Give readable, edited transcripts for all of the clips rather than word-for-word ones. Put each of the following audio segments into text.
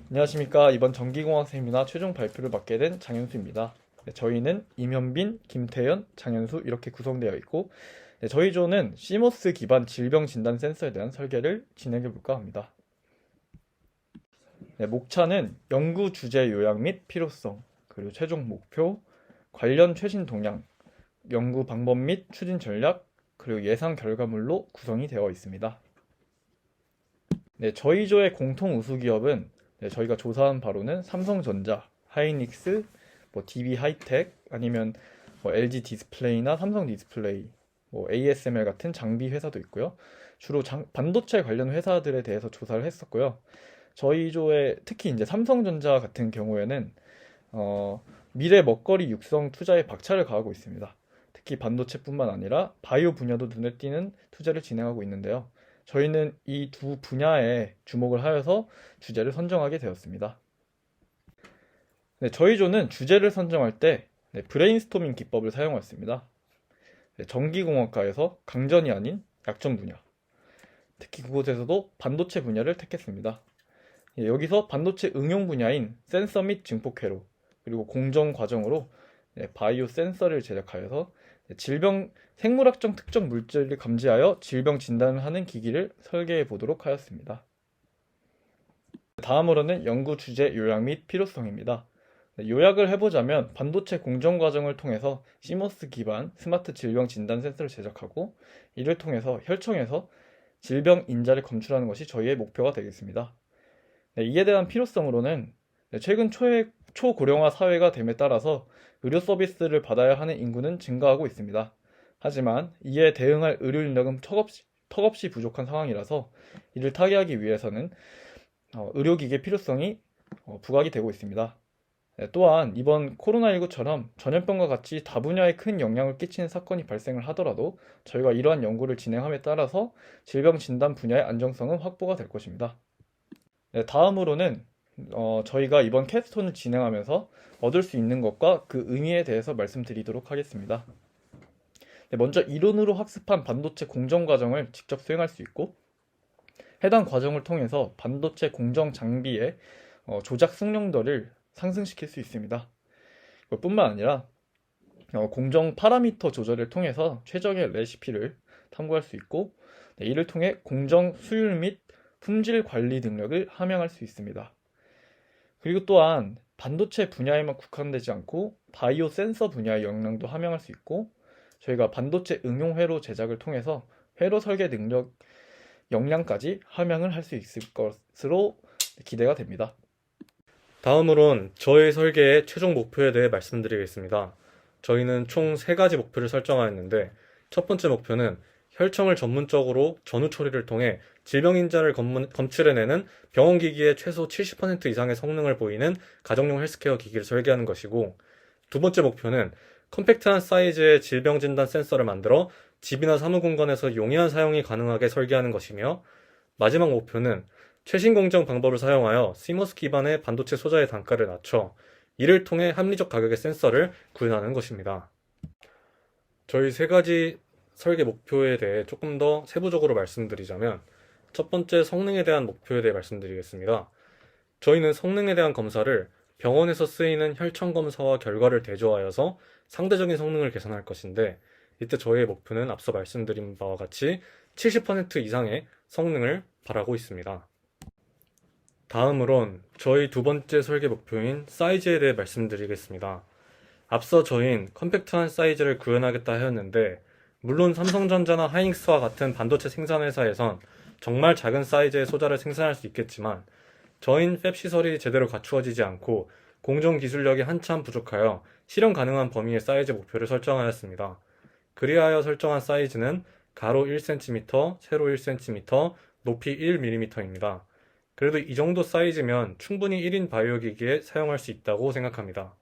안녕하십니까. 이번 전기공학 세미나 최종 발표를 맡게 된 장현수입니다. 네, 저희는 임현빈, 김태현, 장현수 이렇게 구성되어 있고, 저희 조는 시모스 기반 질병 진단 센서에 대한 설계를 진행해 볼까 합니다. 목차는 연구 주제 요약 및 필요성, 그리고 최종 목표, 관련 최신 동향, 연구 방법 및 추진 전략, 그리고 예상 결과물로 구성이 되어 있습니다. 저희 조의 공통 우수 기업은 저희가 조사한 바로는 삼성전자, 하이닉스, DB 하이텍, 아니면 LG 디스플레이나 삼성 디스플레이, ASML 같은 장비 회사도 있고요. 주로 반도체 관련 회사들에 대해서 조사를 했었고요. 저희 조에 특히 이제 삼성전자 같은 경우에는 미래 먹거리 육성 투자에 박차를 가하고 있습니다. 특히 반도체뿐만 아니라 바이오 분야도 눈에 띄는 투자를 진행하고 있는데요. 저희는 이 두 분야에 주목을 하여서 주제를 선정하게 되었습니다. 저희 조는 주제를 선정할 때 브레인스토밍 기법을 사용했습니다. 전기공학과에서 강전이 아닌 약전 분야, 특히 그곳에서도 반도체 분야를 택했습니다. 여기서 반도체 응용 분야인 센서 및 증폭회로, 그리고 공정 과정으로 바이오 센서를 제작하여서 생물학적 특정 물질을 감지하여 질병 진단을 하는 기기를 설계해 보도록 하였습니다. 다음으로는 연구 주제 요약 및 필요성입니다. 요약을 해보자면 반도체 공정 과정을 통해서 시모스 기반 스마트 질병 진단 센서를 제작하고, 이를 통해서 혈청에서 질병 인자를 검출하는 것이 저희의 목표가 되겠습니다. 이에 대한 필요성으로는 최근 초고령화 사회가 됨에 따라서 의료 서비스를 받아야 하는 인구는 증가하고 있습니다. 하지만 이에 대응할 의료 인력은 턱없이 부족한 상황이라서 이를 타개하기 위해서는 의료기기의 필요성이 부각이 되고 있습니다. 또한 이번 코로나19처럼 전염병과 같이 다분야에 큰 영향을 끼치는 사건이 발생을 하더라도 저희가 이러한 연구를 진행함에 따라서 질병 진단 분야의 안정성은 확보가 될 것입니다. 다음으로는 저희가 이번 캡스톤을 진행하면서 얻을 수 있는 것과 그 의미에 대해서 말씀드리도록 하겠습니다. 먼저 이론으로 학습한 반도체 공정 과정을 직접 수행할 수 있고, 해당 과정을 통해서 반도체 공정 장비의 조작 숙련도를 상승시킬 수 있습니다. 뿐만 아니라 공정 파라미터 조절을 통해서 최적의 레시피를 탐구할 수 있고, 이를 통해 공정 수율 및 품질 관리 능력을 함양할 수 있습니다. 그리고 또한 반도체 분야에만 국한되지 않고 바이오 센서 분야의 역량도 함양할 수 있고, 저희가 반도체 응용 회로 제작을 통해서 회로 설계 능력 역량까지 함양을 할 수 있을 것으로 기대가 됩니다. 다음으론 저희 설계의 최종 목표에 대해 말씀드리겠습니다. 저희는 총 3가지 목표를 설정하였는데, 첫 번째 목표는 혈청을 전문적으로 전후 처리를 통해 질병 인자를 검출해내는 병원기기의 최소 70% 이상의 성능을 보이는 가정용 헬스케어 기기를 설계하는 것이고, 두 번째 목표는 컴팩트한 사이즈의 질병 진단 센서를 만들어 집이나 사무공간에서 용이한 사용이 가능하게 설계하는 것이며, 마지막 목표는 최신 공정 방법을 사용하여 시모스 기반의 반도체 소자의 단가를 낮춰 이를 통해 합리적 가격의 센서를 구현하는 것입니다. 저희 3가지 설계 목표에 대해 조금 더 세부적으로 말씀드리자면, 첫 번째 성능에 대한 목표에 대해 말씀드리겠습니다. 저희는 성능에 대한 검사를 병원에서 쓰이는 혈청 검사와 결과를 대조하여서 상대적인 성능을 계산할 것인데, 이때 저희의 목표는 앞서 말씀드린 바와 같이 70% 이상의 성능을 바라고 있습니다. 다음으론 저희 두 번째 설계 목표인 사이즈에 대해 말씀드리겠습니다. 앞서 저희는 컴팩트한 사이즈를 구현하겠다 하였는데, 물론 삼성전자나 하이닉스와 같은 반도체 생산 회사에선 정말 작은 사이즈의 소자를 생산할 수 있겠지만, 저희는 팹 시설이 제대로 갖추어지지 않고 공정 기술력이 한참 부족하여 실현 가능한 범위의 사이즈 목표를 설정하였습니다. 그리하여 설정한 사이즈는 가로 1cm, 세로 1cm, 높이 1mm입니다. 그래도 이 정도 사이즈면 충분히 1인 바이오 기기에 사용할 수 있다고 생각합니다.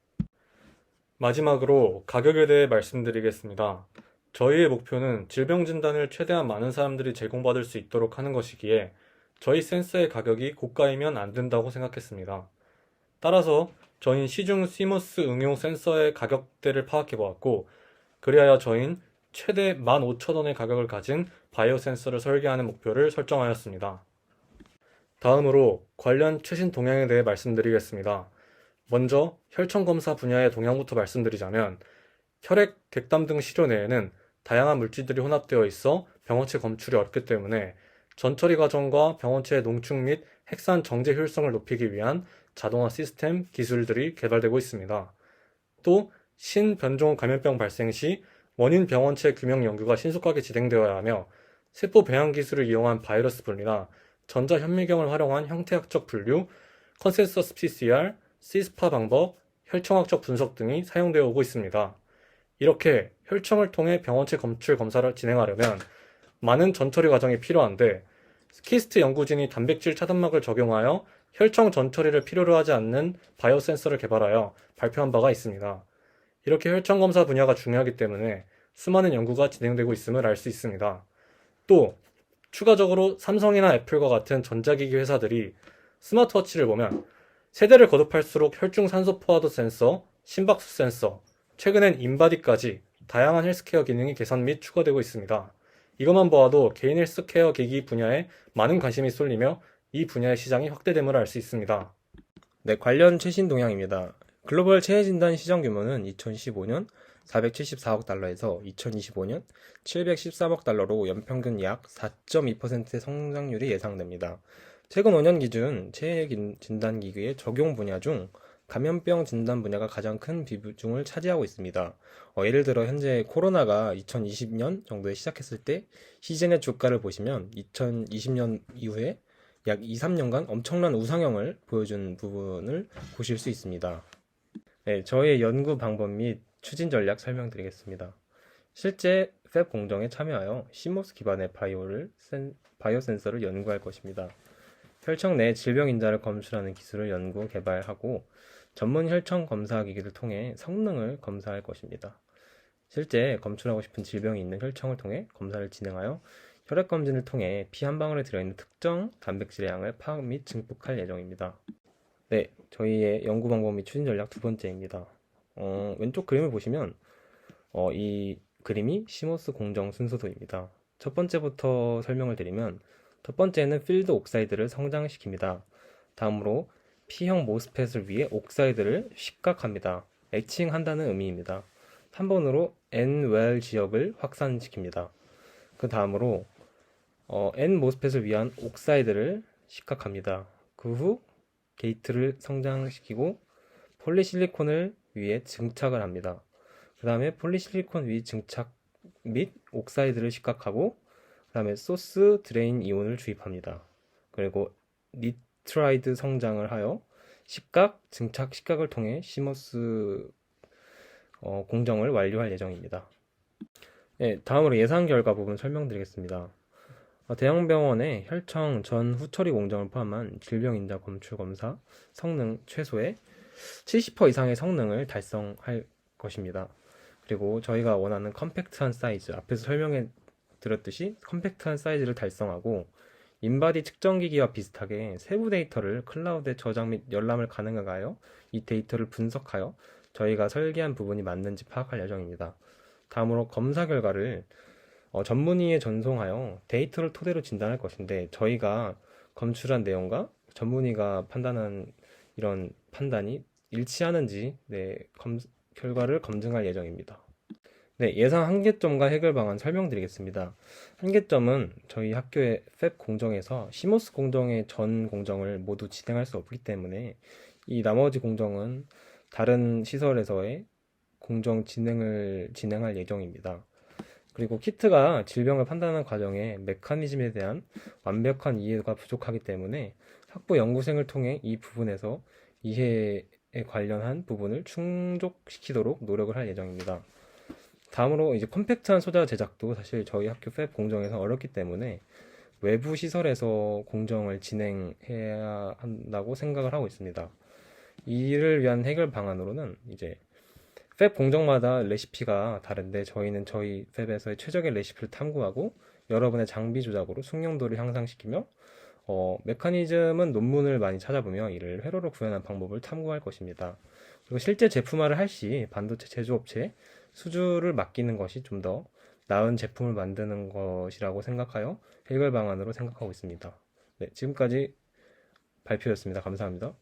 마지막으로 가격에 대해 말씀드리겠습니다. 저희의 목표는 질병 진단을 최대한 많은 사람들이 제공받을 수 있도록 하는 것이기에 저희 센서의 가격이 고가이면 안 된다고 생각했습니다. 따라서 저희는 시중 시모스 응용 센서의 가격대를 파악해 보았고, 그리하여 저희는 최대 15,000원의 가격을 가진 바이오 센서를 설계하는 목표를 설정하였습니다. 다음으로 관련 최신 동향에 대해 말씀드리겠습니다. 먼저 혈청 검사 분야의 동향부터 말씀드리자면 혈액, 객담 등 시료 내에는 다양한 물질들이 혼합되어 있어 병원체 검출이 어렵기 때문에 전처리 과정과 병원체의 농축 및 핵산 정제 효율성을 높이기 위한 자동화 시스템 기술들이 개발되고 있습니다. 또 신변종 감염병 발생 시 원인 병원체 규명 연구가 신속하게 진행되어야 하며 세포 배양 기술을 이용한 바이러스 분리나 전자 현미경을 활용한 형태학적 분류, 컨센서스 PCR, 시스파 방법, 혈청학적 분석 등이 사용되어 오고 있습니다. 이렇게 혈청을 통해 병원체 검출 검사를 진행하려면 많은 전처리 과정이 필요한데 키스트 연구진이 단백질 차단막을 적용하여 혈청 전처리를 필요로 하지 않는 바이오 센서를 개발하여 발표한 바가 있습니다. 이렇게 혈청 검사 분야가 중요하기 때문에 수많은 연구가 진행되고 있음을 알 수 있습니다. 또 추가적으로 삼성이나 애플과 같은 전자기기 회사들이 스마트워치를 보면 세대를 거듭할수록 혈중 산소 포화도 센서, 심박수 센서, 최근엔 인바디까지 다양한 헬스케어 기능이 개선 및 추가되고 있습니다. 이것만 보아도 개인 헬스케어 기기 분야에 많은 관심이 쏠리며 이 분야의 시장이 확대됨을 알 수 있습니다. 네, 관련 최신 동향입니다. 글로벌 체해 진단 시장 규모는 2015년 474억 달러에서 2025년 713억 달러로 연평균 약 4.2%의 성장률이 예상됩니다. 최근 5년 기준 체해 진단 기기의 적용 분야 중 감염병 진단 분야가 가장 큰 비중을 차지하고 있습니다. 예를 들어 현재 코로나가 2020년 정도에 시작했을 때 시즌의 주가를 보시면 2020년 이후에 약 2, 3년간 엄청난 우상향을 보여준 부분을 보실 수 있습니다. 네, 저의 연구 방법 및 추진 전략 설명드리겠습니다. 실제 팹 공정에 참여하여 시모스 기반의 바이오 센서를 연구할 것입니다. 혈청 내 질병 인자를 검출하는 기술을 연구 개발하고 전문 혈청 검사 기기를 통해 성능을 검사할 것입니다. 실제 검출하고 싶은 질병이 있는 혈청을 통해 검사를 진행하여 혈액 검진을 통해 피 한 방울에 들어있는 특정 단백질의 양을 파악 및 증폭할 예정입니다. 네, 저희의 연구 방법 및 추진 전략 두 번째입니다. 왼쪽 그림을 보시면 이 그림이 시모스 공정 순서도입니다. 첫 번째부터 설명을 드리면 첫 번째는 필드 옥사이드를 성장시킵니다. 다음으로 P형 모스펫을 위해 옥사이드를 식각합니다. 애칭한다는 의미입니다. 3번으로 N-well 지역을 확산시킵니다. 그 다음으로 N 모스펫을 위한 옥사이드를 식각합니다. 그 후 게이트를 성장시키고 폴리실리콘을 위해 증착을 합니다. 그 다음에 폴리실리콘 위 증착 및 옥사이드를 식각하고 그 다음에 소스 드레인 이온을 주입합니다. 그리고 니트라이드 성장을 하여 식각, 증착, 식각을 통해 시모스 공정을 완료할 예정입니다. 네, 다음으로 예상 결과 부분 설명드리겠습니다. 대형병원의 혈청 전 후처리 공정을 포함한 질병인자 검출 검사 성능 최소의 70% 이상의 성능을 달성할 것입니다. 그리고 저희가 원하는 컴팩트한 사이즈, 앞에서 설명해 드렸듯이 컴팩트한 사이즈를 달성하고 인바디 측정기기와 비슷하게 세부 데이터를 클라우드에 저장 및 열람을 가능하게 하여 이 데이터를 분석하여 저희가 설계한 부분이 맞는지 파악할 예정입니다. 다음으로 검사 결과를 전문의에 전송하여 데이터를 토대로 진단할 것인데 저희가 검출한 내용과 전문의가 판단한 이런 판단이 일치하는지 결과를 검증할 예정입니다. 네, 예상 한계점과 해결 방안 설명드리겠습니다. 한계점은 저희 학교의 팹 공정에서 시모스 공정의 전 공정을 모두 진행할 수 없기 때문에 이 나머지 공정은 다른 시설에서의 공정 진행할 예정입니다. 그리고 키트가 질병을 판단하는 과정에 메커니즘에 대한 완벽한 이해가 부족하기 때문에 학부 연구생을 통해 이 부분에서 이해에 관련한 부분을 충족시키도록 노력을 할 예정입니다. 다음으로 이제 컴팩트한 소자 제작도 사실 저희 학교 팹 공정에서 어렵기 때문에 외부 시설에서 공정을 진행해야 한다고 생각을 하고 있습니다. 이를 위한 해결 방안으로는 이제 팹 공정마다 레시피가 다른데 저희는 저희 팹에서의 최적의 레시피를 탐구하고 여러분의 장비 조작으로 숙련도를 향상시키며 메커니즘은 논문을 많이 찾아보며 이를 회로로 구현한 방법을 탐구할 것입니다. 그리고 실제 제품화를 할 시 반도체 제조업체에 수주를 맡기는 것이 좀 더 나은 제품을 만드는 것이라고 생각하여 해결 방안으로 생각하고 있습니다. 네, 지금까지 발표였습니다. 감사합니다.